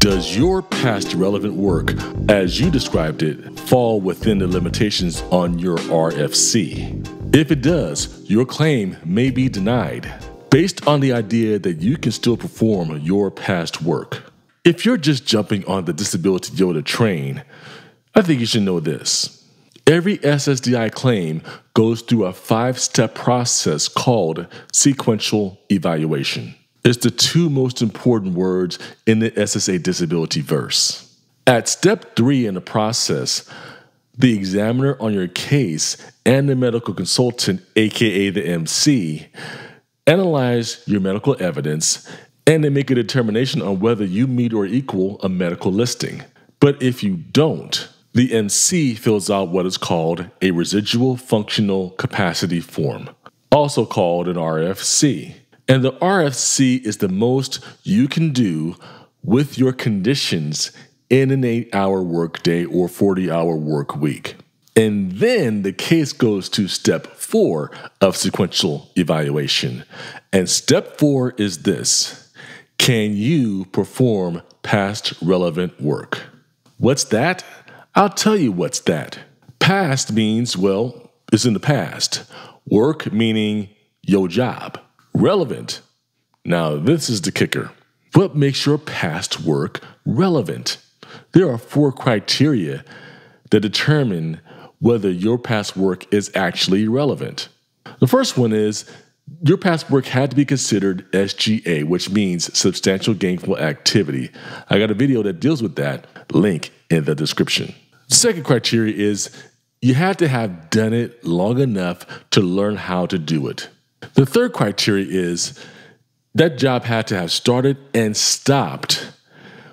Does your past relevant work, as you described it, fall within the limitations on your RFC? If it does, your claim may be denied, based on the idea that you can still perform your past work. If you're just jumping on the disability YODAA train, I think you should know this. Every SSDI claim goes through a 5-step process called Sequential Evaluation. It's the two most important words in the SSA disability verse. At step 3 in the process, the examiner on your case and the medical consultant, aka the MC, analyze your medical evidence and they make a determination on whether you meet or equal a medical listing. But if you don't, the MC fills out what is called a residual functional capacity form, also called an RFC. And the RFC is the most you can do with your conditions in an 8-hour workday or 40-hour work week. And then the case goes to step 4 of sequential evaluation. And step 4 is this: can you perform past relevant work? What's that? I'll tell you what's that. Past means, well, it's in the past. Work meaning your job. Relevant. Now, this is the kicker. What makes your past work relevant? There are 4 criteria that determine whether your past work is actually relevant. The first one is your past work had to be considered SGA, which means substantial gainful activity. I got a video that deals with that, link in the description. The second criteria is you had to have done it long enough to learn how to do it. The third criteria is that job had to have started and stopped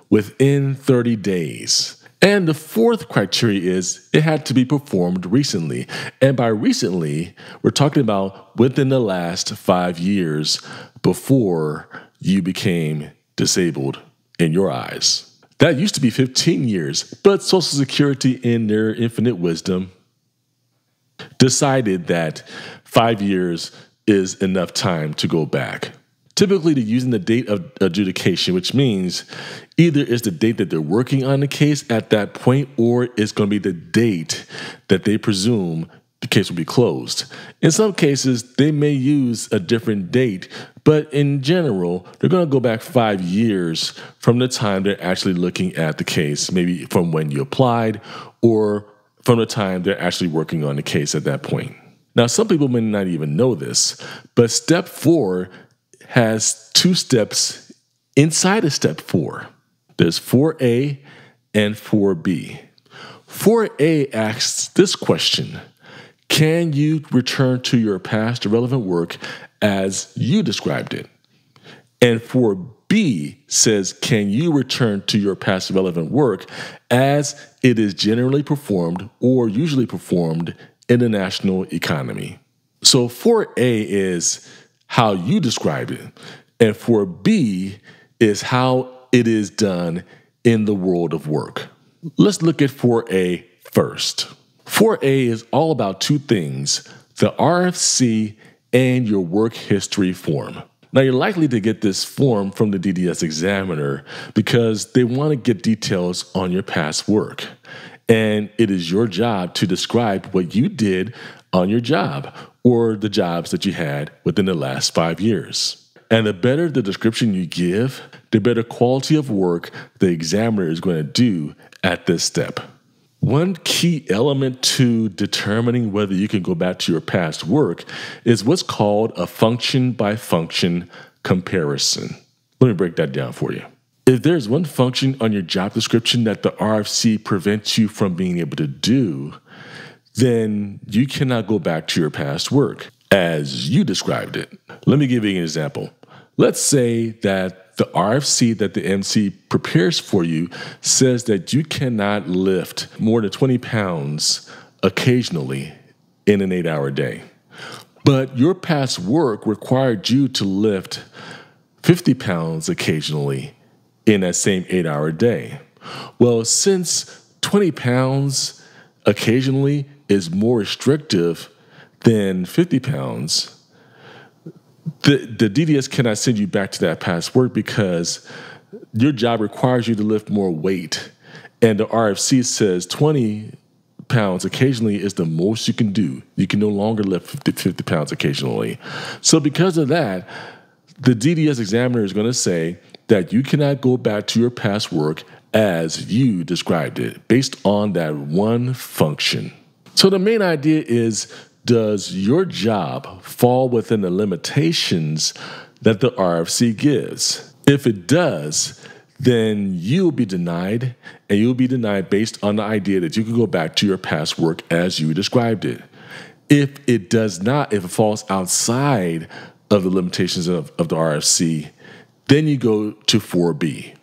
within 30 days. And the fourth criteria is it had to be performed recently. And by recently, we're talking about within the last 5 years before you became disabled in your eyes. That used to be 15 years, but Social Security, in their infinite wisdom, decided that 5 years is enough time to go back. Typically, they're using the date of adjudication, which means either it's the date that they're working on the case at that point, or it's going to be the date that they presume the case will be closed. In some cases, they may use a different date, but in general, they're going to go back 5 years from the time they're actually looking at the case, maybe from when you applied or from the time they're actually working on the case at that point. Now, some people may not even know this, but step 4 has 2 steps inside of step 4. There's 4A and 4B. 4A asks this question: can you return to your past relevant work as you described it? And 4B says, can you return to your past relevant work as it is generally performed or usually performed in the national economy? So 4A is how you describe it, and 4B is how it is done in the world of work. Let's look at 4A first. 4A is all about 2 things: the RFC and your work history form. Now, you're likely to get this form from the DDS examiner because they want to get details on your past work. And it is your job to describe what you did on your job or the jobs that you had within the last 5 years. And the better the description you give, the better quality of work the examiner is going to do at this step. One key element to determining whether you can go back to your past work is what's called a function-by-function comparison. Let me break that down for you. If there's one function on your job description that the RFC prevents you from being able to do, then you cannot go back to your past work as you described it. Let me give you an example. Let's say that the RFC that the MC prepares for you says that you cannot lift more than 20 pounds occasionally in an 8-hour day. But your past work required you to lift 50 pounds occasionally in that same 8-hour day. Well, since 20 pounds occasionally is more restrictive than 50 pounds, the DDS cannot send you back to that past work because your job requires you to lift more weight, and the RFC says 20 pounds occasionally is the most you can do. You can no longer lift 50 pounds occasionally. So because of that, the DDS examiner is going to say that you cannot go back to your past work as you described it, based on that one function. So the main idea is, does your job fall within the limitations that the RFC gives? If it does, then you'll be denied, and you'll be denied based on the idea that you can go back to your past work as you described it. If it does not, if it falls outside of the limitations of the RFC, then you go to 4B.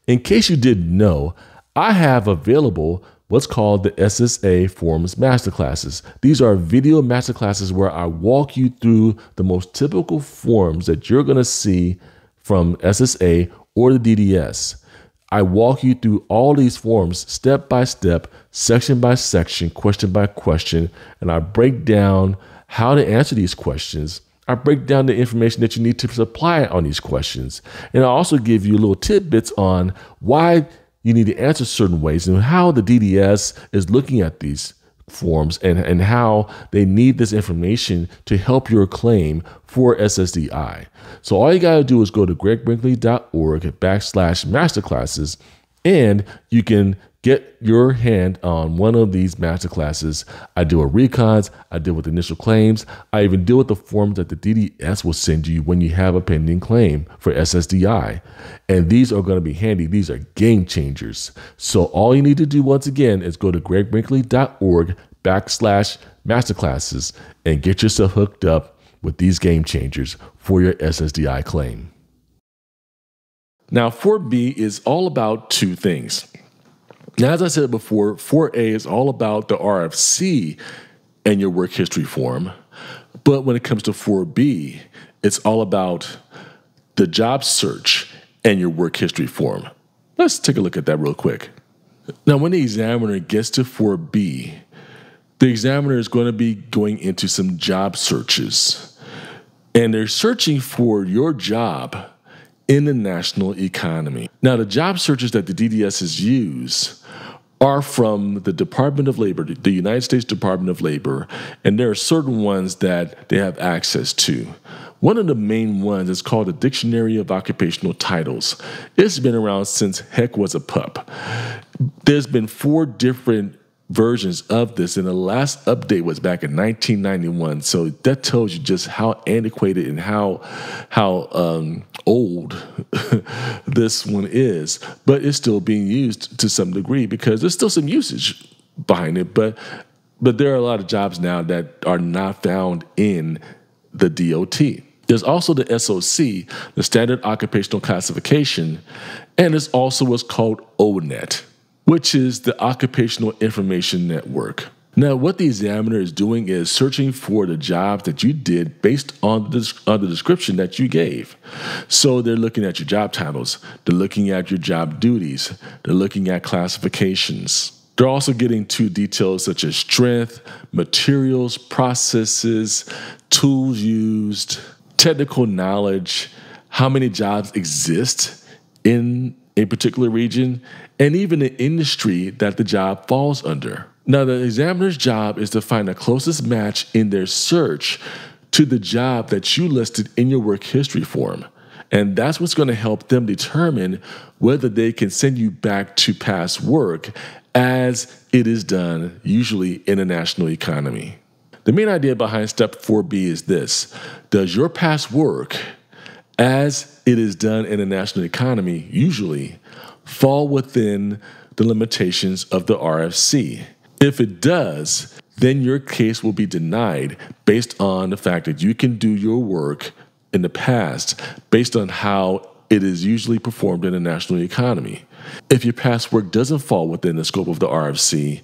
In case you didn't know, I have available what's called the SSA Forms Masterclasses. These are video masterclasses where I walk you through the most typical forms that you're going to see from SSA or the DDS. I walk you through all these forms step by step, section by section, question by question, and I break down how to answer these questions. I break down the information that you need to supply on these questions. And I also give you little tidbits on why you need to answer certain ways and how the DDS is looking at these forms and how they need this information to help your claim for SSDI. So all you got to do is go to gregbrinkley.org/masterclasses, and you can get your hand on one of these masterclasses. I deal with recons, I deal with initial claims, I even deal with the forms that the DDS will send you when you have a pending claim for SSDI. And these are going to be handy. These are game changers. So all you need to do once again is go to gregbrinkley.org/masterclasses and get yourself hooked up with these game changers for your SSDI claim. Now, 4B is all about two things. Now, as I said before, 4A is all about the RFC and your work history form. But when it comes to 4B, it's all about the job search and your work history form. Let's take a look at that real quick. Now, when the examiner gets to 4B, the examiner is going to be going into some job searches. And they're searching for your job in the national economy. Now, the job searches that the DDSs use are from the Department of Labor, the United States Department of Labor, and there are certain ones that they have access to. One of the main ones is called the Dictionary of Occupational Titles. It's been around since heck was a pup. There's been 4 different versions of this, and the last update was back in 1991. So that tells you just how antiquated and how old this one is. But it's still being used to some degree because there's still some usage behind it. But there are a lot of jobs now that are not found in the DOT. There's also the SOC, the Standard Occupational Classification, and there's also what's called ONET, which is the Occupational Information Network. Now, what the examiner is doing is searching for the jobs that you did based on the description that you gave. So they're looking at your job titles, they're looking at your job duties, they're looking at classifications. They're also getting to details such as strength, materials, processes, tools used, technical knowledge, how many jobs exist in a particular region, and even the industry that the job falls under. Now, the examiner's job is to find the closest match in their search to the job that you listed in your work history form. And that's what's going to help them determine whether they can send you back to past work as it is done usually in a national economy. The main idea behind step 4B is this: does your past work as it is done in a national economy usually fall within the limitations of the RFC? If it does, then your case will be denied based on the fact that you can do your work in the past based on how it is usually performed in a national economy. If your past work doesn't fall within the scope of the RFC,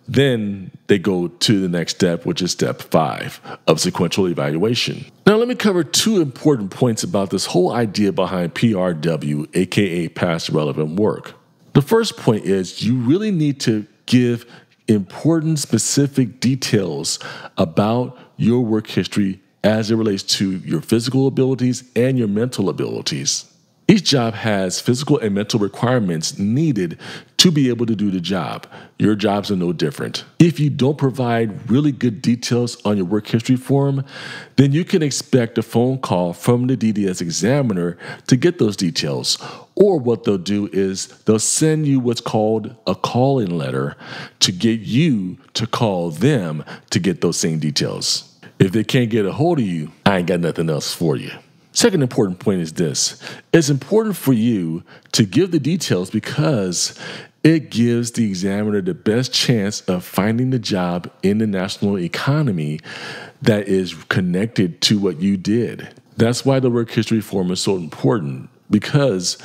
then they go to the next step, which is step 5 of sequential evaluation. Now, let me cover 2 important points about this whole idea behind PRW, aka past relevant work. The first point is you really need to give important specific details about your work history as it relates to your physical abilities and your mental abilities. Each job has physical and mental requirements needed to be able to do the job. Your jobs are no different. If you don't provide really good details on your work history form, then you can expect a phone call from the DDS examiner to get those details. Or what they'll do is they'll send you what's called a call-in letter to get you to call them to get those same details. If they can't get a hold of you, I ain't got nothing else for you. Second important point is this. It's important for you to give the details because it gives the examiner the best chance of finding the job in the national economy that is connected to what you did. That's why the work history form is so important, because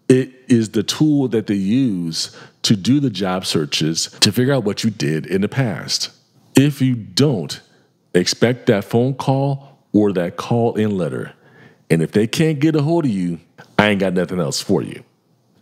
it is the tool that they use to do the job searches to figure out what you did in the past. If you don't, expect that phone call or that call-in letter. And if they can't get a hold of you, I ain't got nothing else for you.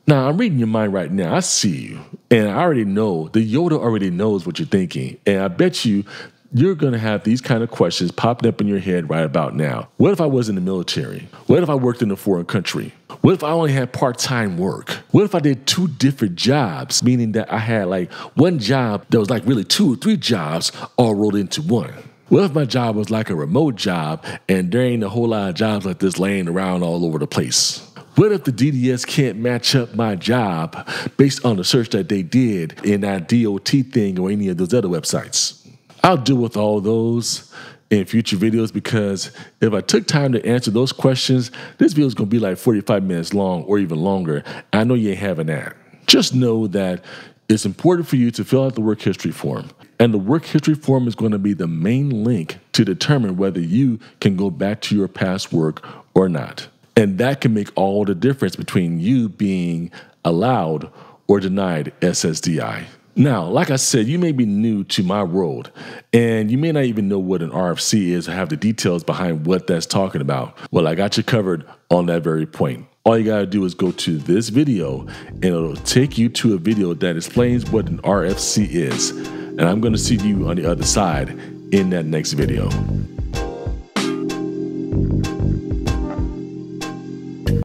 Now, I'm reading your mind right now. I see you. And I already know, the YODAA already knows what you're thinking. And I bet you're going to have these kind of questions popping up in your head right about now. What if I was in the military? What if I worked in a foreign country? What if I only had part-time work? What if I did 2 different jobs, meaning that I had like one job that was like really 2 or 3 jobs all rolled into one? What if my job was like a remote job and there ain't a whole lot of jobs like this laying around all over the place? What if the DDS can't match up my job based on the search that they did in that DOT thing or any of those other websites? I'll deal with all those in future videos, because if I took time to answer those questions, this video is going to be like 45 minutes long or even longer. I know you ain't having that. Just know that it's important for you to fill out the work history form. And the work history form is going to be the main link to determine whether you can go back to your past work or not. And that can make all the difference between you being allowed or denied SSDI. Now, like I said, you may be new to my world, and you may not even know what an RFC is or have the details behind what that's talking about. Well, I got you covered on that very point. All you got to do is go to this video, and it'll take you to a video that explains what an RFC is. And I'm going to see you on the other side in that next video.